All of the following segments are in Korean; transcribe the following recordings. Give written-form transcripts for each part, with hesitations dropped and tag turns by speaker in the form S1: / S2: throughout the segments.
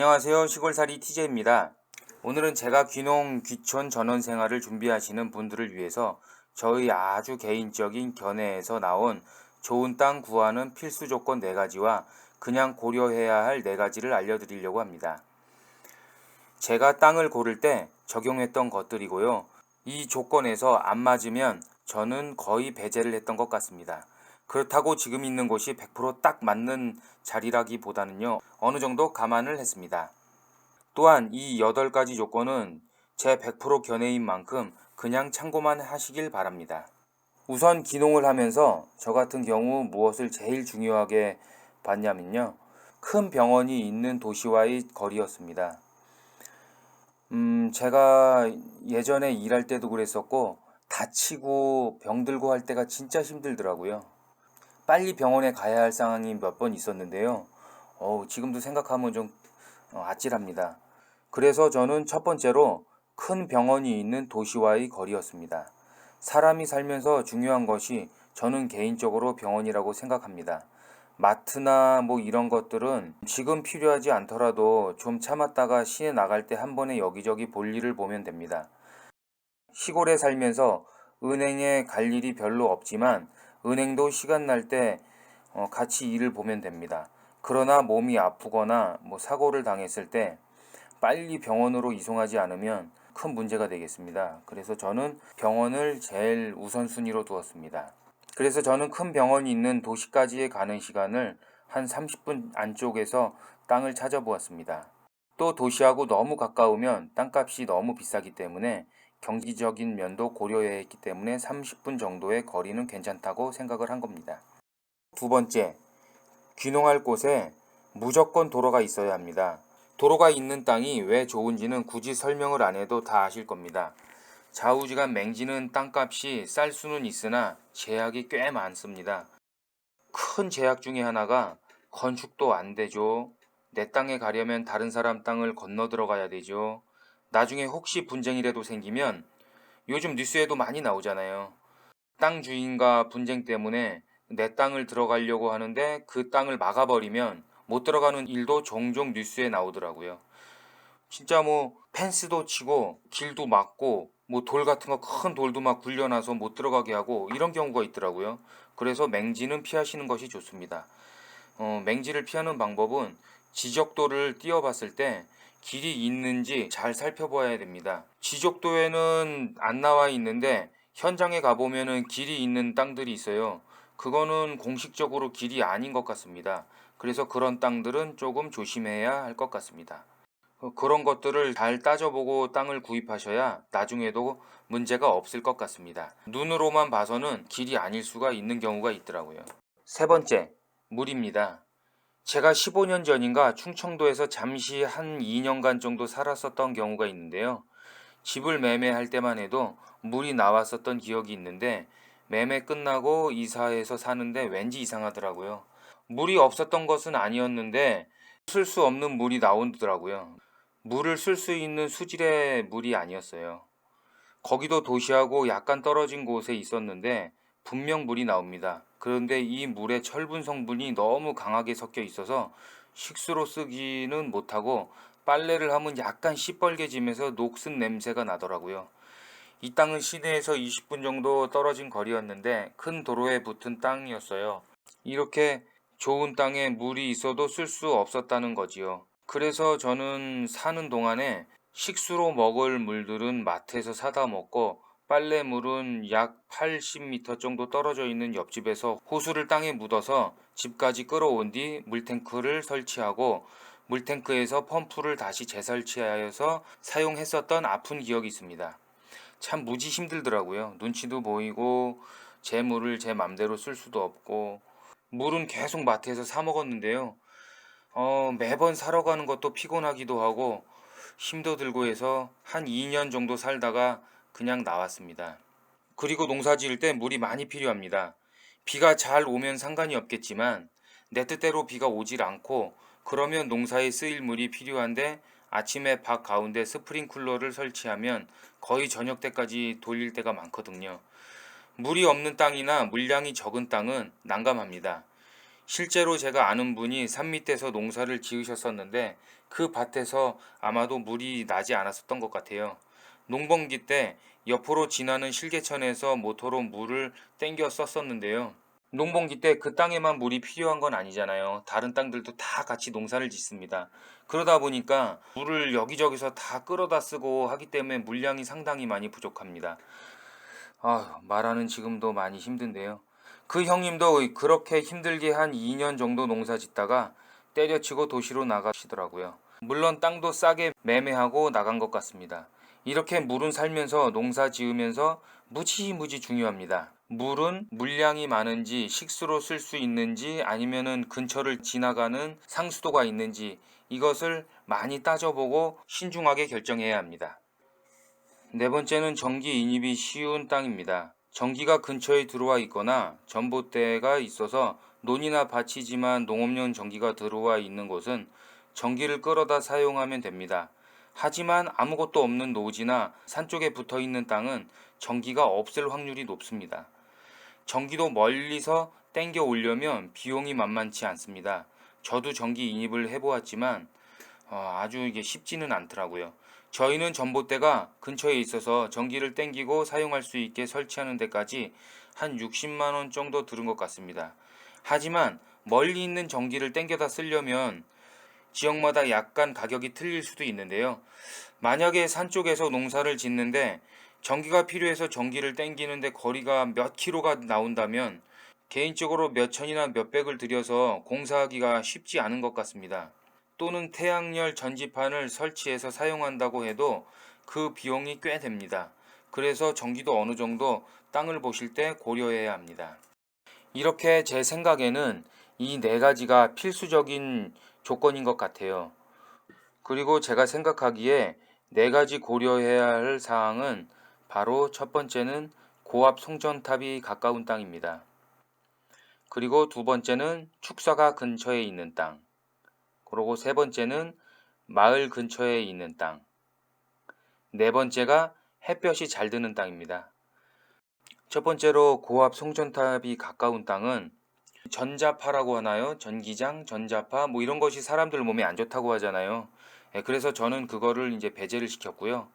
S1: 안녕하세요. 시골살이 TJ입니다. 오늘은 제가 귀농 귀촌 전원 생활을 준비하시는 분들을 위해서 저희 아주 개인적인 견해에서 나온 좋은 땅 구하는 필수 조건 4가지와 그냥 고려해야 할 4가지를 알려드리려고 합니다. 제가 땅을 고를 때 적용했던 것들이고요. 이 조건에서 안 맞으면 저는 거의 배제를 했던 것 같습니다. 그렇다고 지금 있는 곳이 100%딱 맞는 자리라기보다는요, 어느 정도 감안을 했습니다. 또한 이 8가지 조건은 제 100% 견해인 만큼 그냥 참고만 하시길 바랍니다. 우선 귀농을 하면서 저 같은 경우 무엇을 제일 중요하게 봤냐면요, 큰 병원이 있는 도시와의 거리였습니다. 제가 예전에 일할 때도 그랬었고, 다치고 병들고 할 때가 진짜 힘들더라고요. 빨리 병원에 가야 할 상황이 몇 번 있었는데요. 지금도 생각하면 좀 아찔합니다. 그래서 저는 첫 번째로 큰 병원이 있는 도시와의 거리였습니다. 사람이 살면서 중요한 것이 저는 개인적으로 병원이라고 생각합니다. 마트나 뭐 이런 것들은 지금 필요하지 않더라도 좀 참았다가 시내 나갈 때 한 번에 여기저기 볼 일을 보면 됩니다. 시골에 살면서 은행에 갈 일이 별로 없지만 은행도 시간 날 때 같이 일을 보면 됩니다. 그러나 몸이 아프거나 뭐 사고를 당했을 때 빨리 병원으로 이송하지 않으면 큰 문제가 되겠습니다. 그래서 저는 병원을 제일 우선순위로 두었습니다. 그래서 저는 큰 병원이 있는 도시까지 가는 시간을 한 30분 안쪽에서 땅을 찾아보았습니다. 또 도시하고 너무 가까우면 땅값이 너무 비싸기 때문에 경제적인 면도 고려해야 했기 때문에 30분 정도의 거리는 괜찮다고 생각을 한 겁니다. 두 번째, 귀농할 곳에 무조건 도로가 있어야 합니다. 도로가 있는 땅이 왜 좋은지는 굳이 설명을 안 해도 다 아실 겁니다. 좌우지간 맹지는 땅값이 쌀 수는 있으나 제약이 꽤 많습니다. 큰 제약 중에 하나가 건축도 안 되죠. 내 땅에 가려면 다른 사람 땅을 건너 들어가야 되죠. 나중에 혹시 분쟁이라도 생기면 요즘 뉴스에도 많이 나오잖아요. 땅 주인과 분쟁 때문에 내 땅을 들어가려고 하는데 그 땅을 막아버리면 못 들어가는 일도 종종 뉴스에 나오더라고요. 진짜 뭐 펜스도 치고 길도 막고 뭐 돌 같은 거 큰 돌도 막 굴려놔서 못 들어가게 하고 이런 경우가 있더라고요. 그래서 맹지는 피하시는 것이 좋습니다. 맹지를 피하는 방법은 지적도를 띄워봤을 때 길이 있는지 잘 살펴봐야 됩니다. 지적도에는 안 나와 있는데 현장에 가보면은 길이 있는 땅들이 있어요. 그거는 공식적으로 길이 아닌 것 같습니다. 그래서 그런 땅들은 조금 조심해야 할 것 같습니다. 그런 것들을 잘 따져보고 땅을 구입하셔야 나중에도 문제가 없을 것 같습니다. 눈으로만 봐서는 길이 아닐 수가 있는 경우가 있더라고요. 세 번째, 물입니다. 제가 15년 전인가 충청도에서 잠시 한 2년간 정도 살았었던 경우가 있는데요. 집을 매매할 때만 해도 물이 나왔었던 기억이 있는데 매매 끝나고 이사해서 사는데 왠지 이상하더라고요. 물이 없었던 것은 아니었는데 쓸 수 없는 물이 나오더라고요. 물을 쓸 수 있는 수질의 물이 아니었어요. 거기도 도시하고 약간 떨어진 곳에 있었는데 분명 물이 나옵니다. 그런데 이 물에 철분 성분이 너무 강하게 섞여 있어서 식수로 쓰기는 못하고 빨래를 하면 약간 시뻘개지면서 녹슨 냄새가 나더라고요. 이 땅은 시내에서 20분 정도 떨어진 거리였는데 큰 도로에 붙은 땅이었어요. 이렇게 좋은 땅에 물이 있어도 쓸 수 없었다는 거지요. 그래서 저는 사는 동안에 식수로 먹을 물들은 마트에서 사다 먹고 빨래물은 약 80m 정도 떨어져 있는 옆집에서 호수를 땅에 묻어서 집까지 끌어온 뒤 물탱크를 설치하고 물탱크에서 펌프를 다시 재설치하여서 사용했었던 아픈 기억이 있습니다. 참 무지 힘들더라고요. 눈치도 보이고 제 물을 제 맘대로 쓸 수도 없고 물은 계속 마트에서 사 먹었는데요. 매번 사러 가는 것도 피곤하기도 하고 힘도 들고 해서 한 2년 정도 살다가 그냥 나왔습니다. 그리고 농사 지을 때 물이 많이 필요합니다. 비가 잘 오면 상관이 없겠지만 내 뜻대로 비가 오질 않고 그러면 농사에 쓰일 물이 필요한데 아침에 밭 가운데 스프링클러를 설치하면 거의 저녁 때까지 돌릴 때가 많거든요. 물이 없는 땅이나 물량이 적은 땅은 난감합니다. 실제로 제가 아는 분이 산 밑에서 농사를 지으셨었는데 그 밭에서 아마도 물이 나지 않았었던 것 같아요. 농번기 때 옆으로 지나는 실개천에서 모터로 물을 땡겨 썼었는데요. 농번기 때 그 땅에만 물이 필요한 건 아니잖아요. 다른 땅들도 다 같이 농사를 짓습니다. 그러다 보니까 물을 여기저기서 다 끌어다 쓰고 하기 때문에 물량이 상당히 많이 부족합니다. 말하는 지금도 많이 힘든데요. 그 형님도 그렇게 힘들게 한 2년 정도 농사 짓다가 때려치고 도시로 나가시더라고요. 물론 땅도 싸게 매매하고 나간 것 같습니다. 이렇게 물은 살면서 농사 지으면서 무지무지 중요합니다. 물은 물량이 많은지 식수로 쓸 수 있는지 아니면은 근처를 지나가는 상수도가 있는지 이것을 많이 따져보고 신중하게 결정해야 합니다. 네 번째는 전기 인입이 쉬운 땅입니다. 전기가 근처에 들어와 있거나 전봇대가 있어서 논이나 밭이지만 농업용 전기가 들어와 있는 곳은 전기를 끌어다 사용하면 됩니다. 하지만 아무것도 없는 노지나 산 쪽에 붙어 있는 땅은 전기가 없을 확률이 높습니다. 전기도 멀리서 땡겨 오려면 비용이 만만치 않습니다. 저도 전기 인입을 해보았지만 아주 이게 쉽지는 않더라고요. 저희는 전봇대가 근처에 있어서 전기를 땡기고 사용할 수 있게 설치하는 데까지 한 60만 원 정도 들은 것 같습니다. 하지만 멀리 있는 전기를 땡겨다 쓰려면 지역마다 약간 가격이 틀릴 수도 있는데요. 만약에 산 쪽에서 농사를 짓는데 전기가 필요해서 전기를 땡기는데 거리가 몇 킬로가 나온다면 개인적으로 몇 천이나 몇백을 들여서 공사하기가 쉽지 않은 것 같습니다. 또는 태양열 전지판을 설치해서 사용한다고 해도 그 비용이 꽤 됩니다. 그래서 전기도 어느 정도 땅을 보실 때 고려해야 합니다. 이렇게 제 생각에는 이 네 가지가 필수적인 조건인 것 같아요. 그리고 제가 생각하기에 네 가지 고려해야 할 사항은 바로 첫 번째는 고압 송전탑이 가까운 땅입니다. 그리고 두 번째는 축사가 근처에 있는 땅. 그리고 세 번째는 마을 근처에 있는 땅. 네 번째가 햇볕이 잘 드는 땅입니다. 첫 번째로 고압 송전탑이 가까운 땅은 전자파라고 하나요? 전기장, 전자파 뭐 이런 것이 사람들 몸에 안 좋다고 하잖아요. 그래서 저는 그거를 이제 배제를 시켰고요.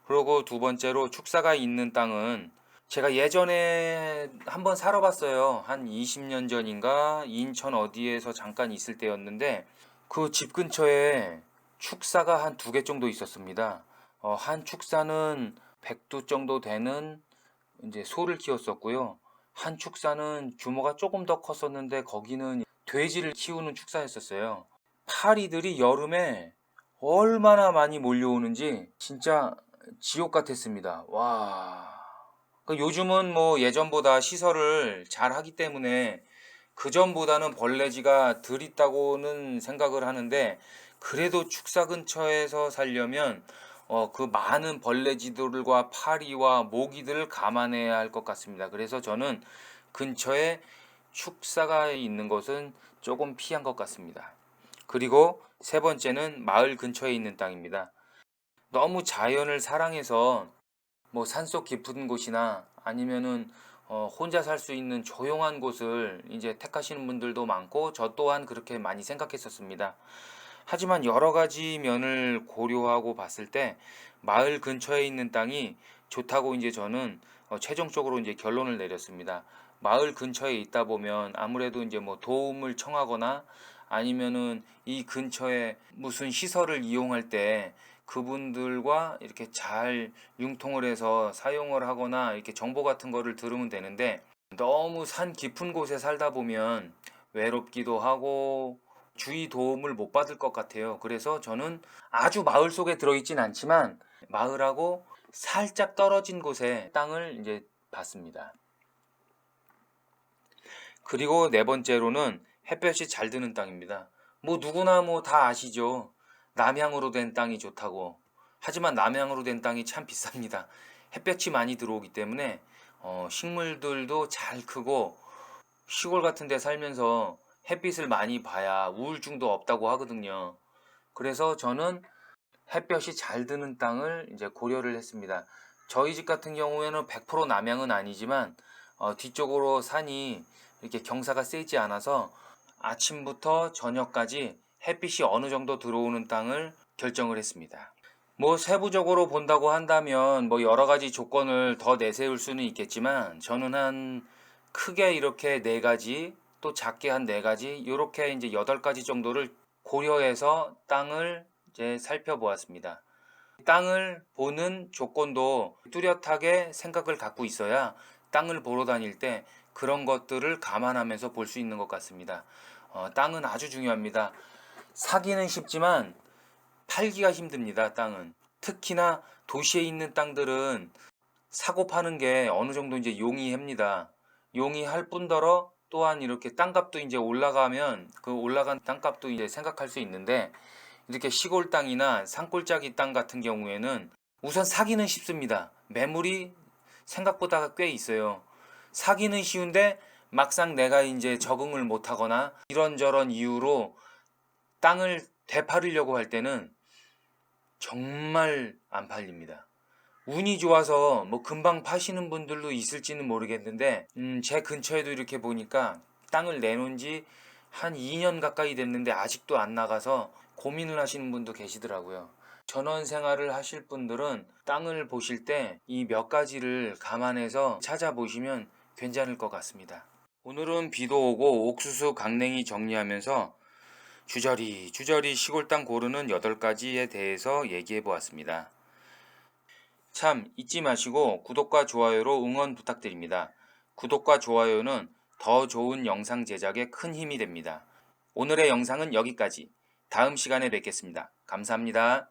S1: 그리고 두 번째로 축사가 있는 땅은 제가 예전에 한번 살아봤어요. 한 20년 전인가 인천 어디에서 잠깐 있을 때였는데 그 집 근처에 축사가 한 두 개 정도 있었습니다. 한 축사는 100두 정도 되는 이제 소를 키웠었고요. 한 축사는 규모가 조금 더 컸었는데 거기는 돼지를 키우는 축사였었어요. 파리들이 여름에 얼마나 많이 몰려오는지 진짜 지옥 같았습니다. 와. 요즘은 뭐 예전보다 시설을 잘 하기 때문에 그전보다는 벌레지가 덜 있다고는 생각을 하는데 그래도 축사 근처에서 살려면 그 많은 벌레지들과 파리와 모기들을 감안해야 할 것 같습니다. 그래서 저는 근처에 축사가 있는 것은 조금 피한 것 같습니다. 그리고 세 번째는 마을 근처에 있는 땅입니다. 너무 자연을 사랑해서 뭐 산속 깊은 곳이나 아니면은 혼자 살 수 있는 조용한 곳을 이제 택하시는 분들도 많고 저 또한 그렇게 많이 생각했었습니다. 하지만 여러 가지 면을 고려하고 봤을 때 마을 근처에 있는 땅이 좋다고 이제 저는 최종적으로 이제 결론을 내렸습니다. 마을 근처에 있다 보면 아무래도 이제 뭐 도움을 청하거나 아니면은 이 근처에 무슨 시설을 이용할 때 그분들과 이렇게 잘 융통을 해서 사용을 하거나 이렇게 정보 같은 거를 들으면 되는데 너무 산 깊은 곳에 살다 보면 외롭기도 하고 주위 도움을 못 받을 것 같아요. 그래서 저는 아주 마을 속에 들어있진 않지만 마을하고 살짝 떨어진 곳에 땅을 이제 봤습니다. 그리고 네 번째로는 햇볕이 잘 드는 땅입니다. 뭐 누구나 뭐 다 아시죠. 남향으로 된 땅이 좋다고. 하지만 남향으로 된 땅이 참 비쌉니다. 햇볕이 많이 들어오기 때문에 식물들도 잘 크고 시골 같은 데 살면서 햇빛을 많이 봐야 우울증도 없다고 하거든요. 그래서 저는 햇볕이 잘 드는 땅을 이제 고려를 했습니다. 저희 집 같은 경우에는 100% 남향은 아니지만 뒤쪽으로 산이 이렇게 경사가 세지 않아서 아침부터 저녁까지 햇빛이 어느 정도 들어오는 땅을 결정을 했습니다. 뭐 세부적으로 본다고 한다면 뭐 여러 가지 조건을 더 내세울 수는 있겠지만 저는 한 크게 이렇게 4가지 또 작게 한 4가지 이렇게 이제 8가지 정도를 고려해서 땅을 이제 살펴보았습니다. 땅을 보는 조건도 뚜렷하게 생각을 갖고 있어야 땅을 보러 다닐 때 그런 것들을 감안하면서 볼 수 있는 것 같습니다. 땅은 아주 중요합니다. 사기는 쉽지만 팔기가 힘듭니다. 땅은. 특히나 도시에 있는 땅들은 사고 파는 게 어느 정도 이제 용이합니다. 용이할 뿐더러 또한 이렇게 땅값도 이제 올라가면 그 올라간 땅값도 이제 생각할 수 있는데 이렇게 시골 땅이나 산골짜기 땅 같은 경우에는 우선 사기는 쉽습니다. 매물이 생각보다 꽤 있어요. 사기는 쉬운데 막상 내가 이제 적응을 못하거나 이런저런 이유로 땅을 되팔으려고 할 때는 정말 안 팔립니다. 운이 좋아서 뭐 금방 파시는 분들도 있을지는 모르겠는데 제 근처에도 이렇게 보니까 땅을 내놓은 지 한 2년 가까이 됐는데 아직도 안 나가서 고민을 하시는 분도 계시더라고요. 전원 생활을 하실 분들은 땅을 보실 때 이 몇 가지를 감안해서 찾아보시면 괜찮을 것 같습니다. 오늘은 비도 오고 옥수수 강냉이 정리하면서 주저리 시골 땅 고르는 8가지에 대해서 얘기해 보았습니다. 참 잊지 마시고 구독과 좋아요로 응원 부탁드립니다. 구독과 좋아요는 더 좋은 영상 제작에 큰 힘이 됩니다. 오늘의 영상은 여기까지. 다음 시간에 뵙겠습니다. 감사합니다.